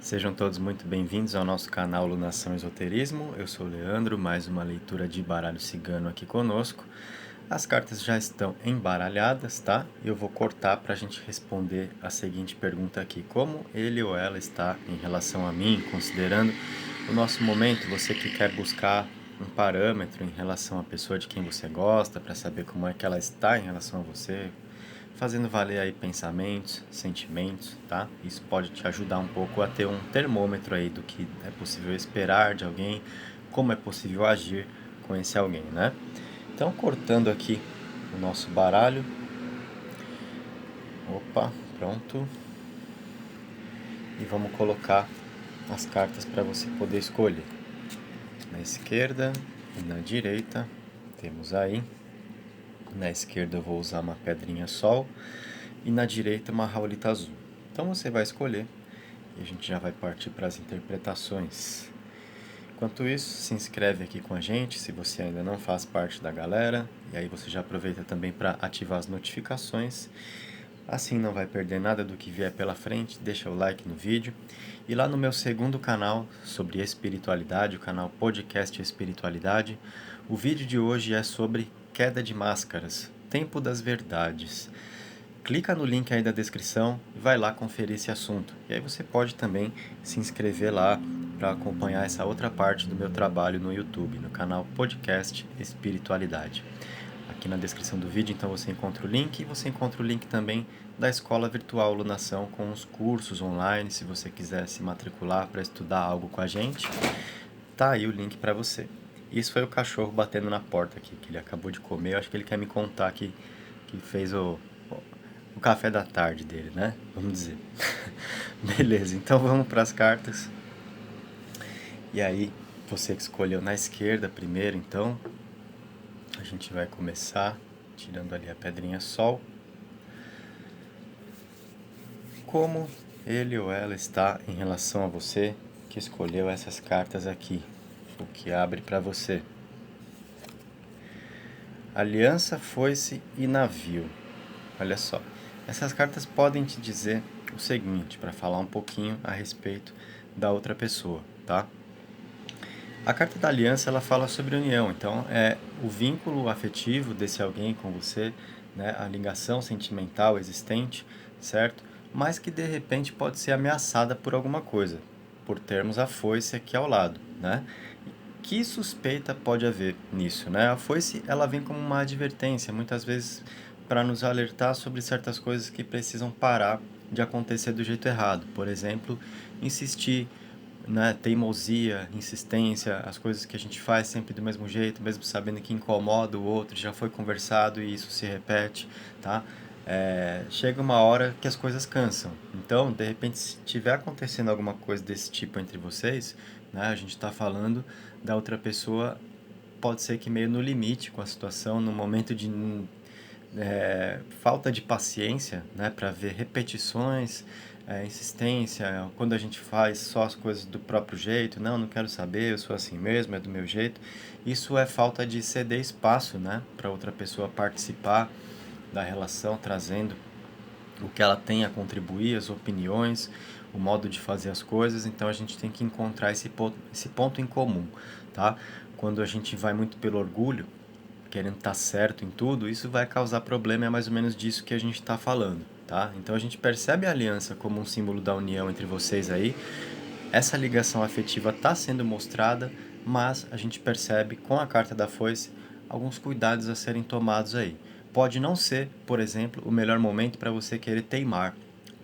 Sejam todos muito bem-vindos ao nosso canal Lunação Esoterismo. Eu sou o Leandro, mais uma leitura de baralho cigano aqui conosco. As cartas já estão embaralhadas, tá? Eu vou cortar para a gente responder a seguinte pergunta aqui: como ele ou ela está em relação a mim, considerando o nosso momento, você que quer buscar um parâmetro em relação à pessoa de quem você gosta, para saber como é que ela está em relação a você, fazendo valer aí pensamentos, sentimentos, tá? Isso pode te ajudar um pouco a ter um termômetro aí do que é possível esperar de alguém, como é possível agir com esse alguém, né? Então, cortando aqui o nosso baralho. Opa, pronto. E vamos colocar as cartas para você poder escolher. Na esquerda e na direita, temos aí. Na esquerda eu vou usar uma pedrinha sol e na direita uma raulita azul. Então você vai escolher e a gente já vai partir para as interpretações. Enquanto isso, se inscreve aqui com a gente se você ainda não faz parte da galera, e aí você já aproveita também para ativar as notificações. Assim não vai perder nada do que vier pela frente, deixa o like no vídeo. E lá no meu segundo canal sobre espiritualidade, o canal Podcast Espiritualidade, o vídeo de hoje é sobre queda de máscaras, tempo das verdades. Clica no link aí da descrição e vai lá conferir esse assunto. E aí você pode também se inscrever lá para acompanhar essa outra parte do meu trabalho no YouTube, no canal Podcast Espiritualidade. Aqui na descrição do vídeo, então, você encontra o link e você encontra o link também da Escola Virtual Lunação com os cursos online, se você quiser se matricular para estudar algo com a gente. Tá aí o link para você. Isso foi o cachorro batendo na porta aqui, que ele acabou de comer. Eu acho que ele quer me contar que fez o café da tarde dele, né? Vamos dizer. Beleza, então vamos para as cartas. E aí, você que escolheu na esquerda primeiro, então, a gente vai começar tirando ali a pedrinha sol. Como ele ou ela está em relação a você que escolheu essas cartas aqui? O que abre para você? Aliança, foice e navio. Olha só, essas cartas podem te dizer o seguinte, para falar um pouquinho a respeito da outra pessoa, tá? A carta da aliança, ela fala sobre união, então é o vínculo afetivo desse alguém com você, né, a ligação sentimental existente, certo? Mas que de repente pode ser ameaçada por alguma coisa, por termos a foice aqui ao lado, né? Que suspeita pode haver nisso, né? A foice, ela vem como uma advertência, muitas vezes para nos alertar sobre certas coisas que precisam parar de acontecer do jeito errado. Por exemplo, insistir, né, teimosia, insistência, as coisas que a gente faz sempre do mesmo jeito, mesmo sabendo que incomoda o outro, já foi conversado e isso se repete, tá? Chega uma hora que as coisas cansam. Então, de repente, se tiver acontecendo alguma coisa desse tipo entre vocês, né, a gente está falando da outra pessoa, pode ser que meio no limite com a situação, no momento de falta de paciência, né, para ver repetições, insistência, quando a gente faz só as coisas do próprio jeito, não quero saber, eu sou assim mesmo, é do meu jeito. Isso é falta de ceder espaço, né, para outra pessoa participar da relação, trazendo o que ela tem a contribuir, as opiniões, o modo de fazer as coisas. Então a gente tem que encontrar esse ponto em comum, tá? Quando a gente vai muito pelo orgulho, querendo estar certo em tudo, isso vai causar problema, é mais ou menos disso que a gente está falando, tá? Então a gente percebe a aliança como um símbolo da união entre vocês aí, essa ligação afetiva está sendo mostrada, mas a gente percebe com a carta da foice alguns cuidados a serem tomados aí. Pode não ser, por exemplo, o melhor momento para você querer teimar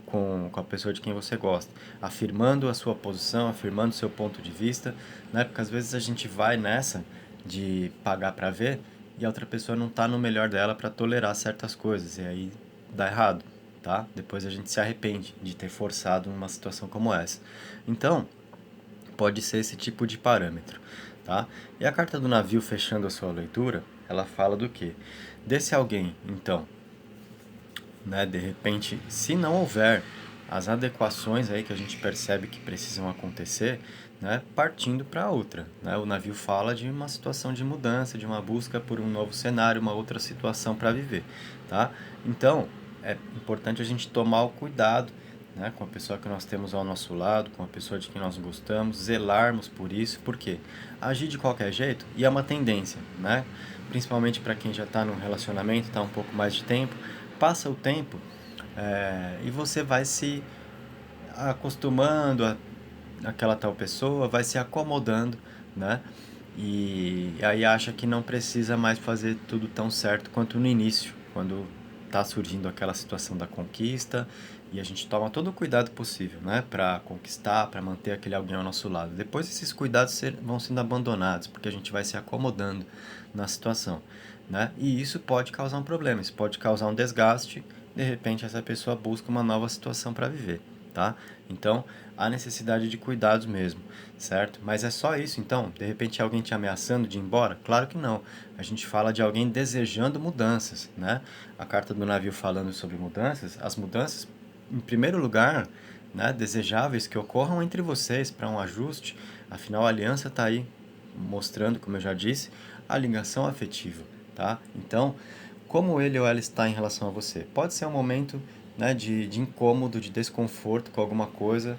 com a pessoa de quem você gosta, afirmando a sua posição, afirmando o seu ponto de vista, né? Porque às vezes a gente vai nessa de pagar para ver e a outra pessoa não está no melhor dela para tolerar certas coisas, e aí dá errado, tá? Depois a gente se arrepende de ter forçado uma situação como essa. Então, pode ser esse tipo de parâmetro, tá? E a carta do navio fechando a sua leitura, ela fala do quê? Desse alguém, então, né, de repente, se não houver as adequações aí que a gente percebe que precisam acontecer, né, partindo para outra, né? O navio fala de uma situação de mudança, de uma busca por um novo cenário, uma outra situação para viver, tá? Então, é importante a gente tomar o cuidado né, com a pessoa que nós temos ao nosso lado, com a pessoa de quem nós gostamos, zelarmos por isso, porque agir de qualquer jeito e é uma tendência, né? Principalmente para quem já está num relacionamento, está um pouco mais de tempo, passa o tempo e você vai se acostumando àquela tal pessoa, vai se acomodando, né? E aí acha que não precisa mais fazer tudo tão certo quanto no início, quando está surgindo aquela situação da conquista e a gente toma todo o cuidado possível, né, para conquistar, para manter aquele alguém ao nosso lado. Depois esses cuidados vão sendo abandonados, porque a gente vai se acomodando na situação, né? E isso pode causar um problema, isso pode causar um desgaste, de repente essa pessoa busca uma nova situação para viver, tá? Então, há necessidade de cuidados mesmo, certo? Mas é só isso, então? De repente alguém te ameaçando de ir embora? Claro que não. A gente fala de alguém desejando mudanças, né? A carta do navio falando sobre mudanças, as mudanças, em primeiro lugar, né, desejáveis que ocorram entre vocês para um ajuste, afinal a aliança está aí mostrando, como eu já disse, a ligação afetiva, tá? Então, como ele ou ela está em relação a você? Pode ser um momento, né, de incômodo, de desconforto com alguma coisa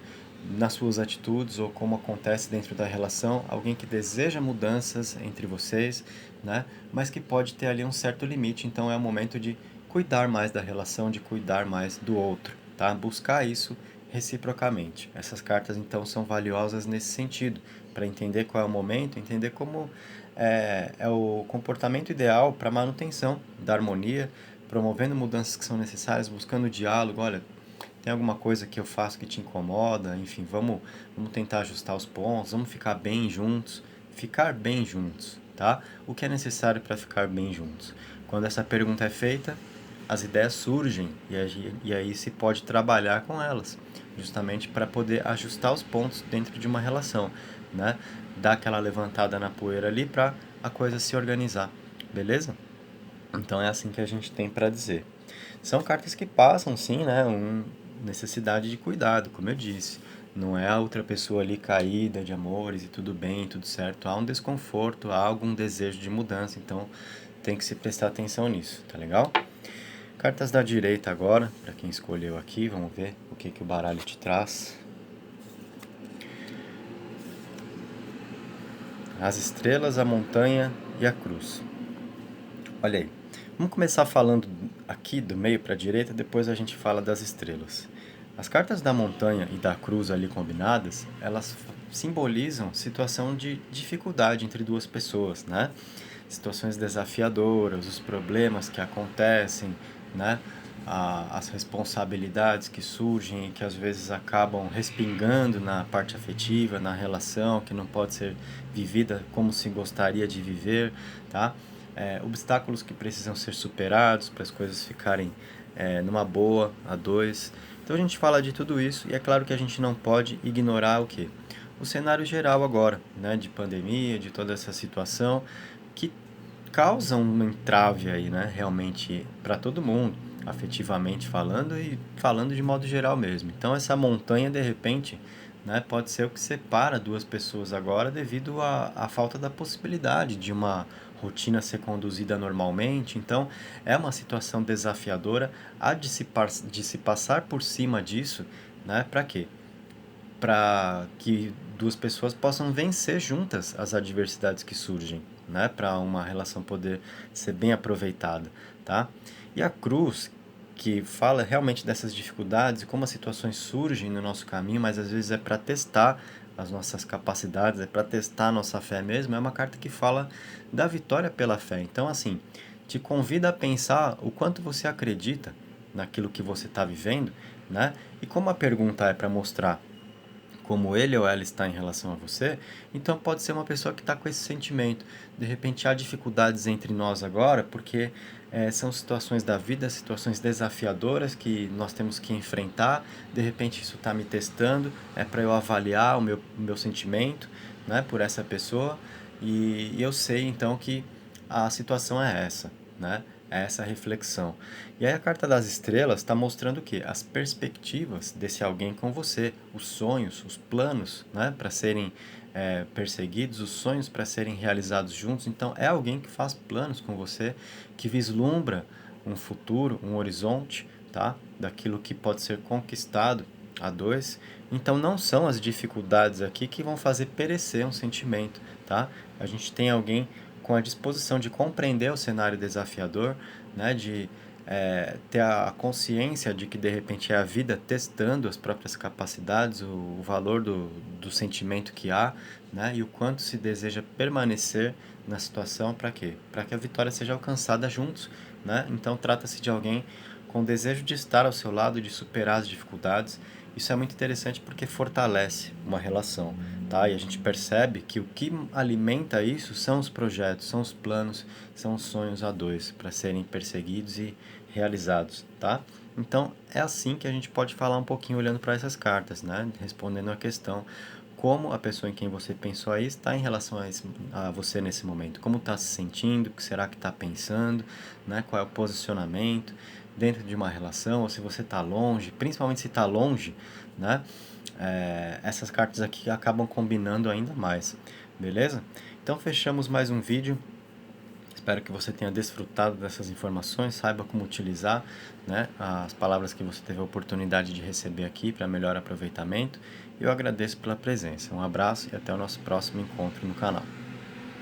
nas suas atitudes ou como acontece dentro da relação, alguém que deseja mudanças entre vocês, né, mas que pode ter ali um certo limite, então é o momento de cuidar mais da relação, de cuidar mais do outro, tá? Buscar isso reciprocamente. Essas cartas então são valiosas nesse sentido, para entender qual é o momento, entender como é o comportamento ideal para a manutenção da harmonia, promovendo mudanças que são necessárias, buscando diálogo. Olha, tem alguma coisa que eu faço que te incomoda? Enfim, vamos tentar ajustar os pontos, vamos ficar bem juntos. Ficar bem juntos, tá? O que é necessário para ficar bem juntos? Quando essa pergunta é feita, as ideias surgem e aí se pode trabalhar com elas, justamente para poder ajustar os pontos dentro de uma relação, né? Dar aquela levantada na poeira ali para a coisa se organizar, beleza? Então é assim que a gente tem para dizer. São cartas que passam, sim, né? Necessidade de cuidado, como eu disse. Não é a outra pessoa ali caída de amores e tudo bem, tudo certo. Há um desconforto, há algum desejo de mudança, então tem que se prestar atenção nisso, tá legal? Cartas da direita agora, para quem escolheu aqui, vamos ver o que o baralho te traz. As estrelas, a montanha e a cruz. Olha aí. Vamos começar falando aqui do meio para a direita, depois a gente fala das estrelas. As cartas da montanha e da cruz ali combinadas, elas simbolizam situação de dificuldade entre duas pessoas, né? Situações desafiadoras, os problemas que acontecem, né? As responsabilidades que surgem e que às vezes acabam respingando na parte afetiva, na relação, que não pode ser vivida como se gostaria de viver, tá? Obstáculos que precisam ser superados para as coisas ficarem numa boa, a dois. Então a gente fala de tudo isso e é claro que a gente não pode ignorar o quê? O cenário geral agora, né, de pandemia, de toda essa situação que causa um entrave aí, né, realmente para todo mundo, afetivamente falando e falando de modo geral mesmo. Então essa montanha de repente, né, pode ser o que separa duas pessoas agora devido à falta da possibilidade de uma rotina ser conduzida normalmente. Então é uma situação desafiadora, há de se passar por cima disso, né, para quê? Para que duas pessoas possam vencer juntas as adversidades que surgem, né? Para uma relação poder ser bem aproveitada, tá? E a cruz, que fala realmente dessas dificuldades e como as situações surgem no nosso caminho, mas às vezes é para testar as nossas capacidades, é para testar a nossa fé mesmo, é uma carta que fala da vitória pela fé. Então, assim, te convida a pensar o quanto você acredita naquilo que você está vivendo, né? E como a pergunta é para mostrar como ele ou ela está em relação a você, então pode ser uma pessoa que está com esse sentimento. De repente há dificuldades entre nós agora, porque são situações da vida, situações desafiadoras que nós temos que enfrentar. De repente isso está me testando, é para eu avaliar o meu sentimento, né, por essa pessoa, e eu sei então que a situação é essa, né? É essa reflexão. E aí a carta das estrelas está mostrando o quê? As perspectivas desse alguém com você, os sonhos, os planos, né, para serem perseguidos, os sonhos para serem realizados juntos. Então é alguém que faz planos com você, que vislumbra um futuro, um horizonte, tá? Daquilo que pode ser conquistado A2. Então não são as dificuldades aqui que vão fazer perecer um sentimento, tá? A gente tem alguém com a disposição de compreender o cenário desafiador, né? De ter a consciência de que de repente é a vida testando as próprias capacidades, o valor do sentimento que há, né? E o quanto se deseja permanecer na situação para quê? Para que a vitória seja alcançada juntos, né? Então trata-se de alguém com o desejo de estar ao seu lado, de superar as dificuldades. Isso é muito interessante porque fortalece uma relação, tá? E a gente percebe que o que alimenta isso são os projetos, são os planos, são os sonhos a dois para serem perseguidos e realizados, tá? Então é assim que a gente pode falar um pouquinho olhando para essas cartas, né? Respondendo a questão como a pessoa em quem você pensou aí está em relação a você nesse momento, como está se sentindo, o que será que está pensando, né? Qual é o posicionamento dentro de uma relação, ou se você está longe, principalmente se está longe, né? Essas cartas aqui acabam combinando ainda mais, beleza? Então fechamos mais um vídeo. Espero que você tenha desfrutado dessas informações, saiba como utilizar, né, as palavras que você teve a oportunidade de receber aqui para melhor aproveitamento. Eu agradeço pela presença. Um abraço e até o nosso próximo encontro no canal.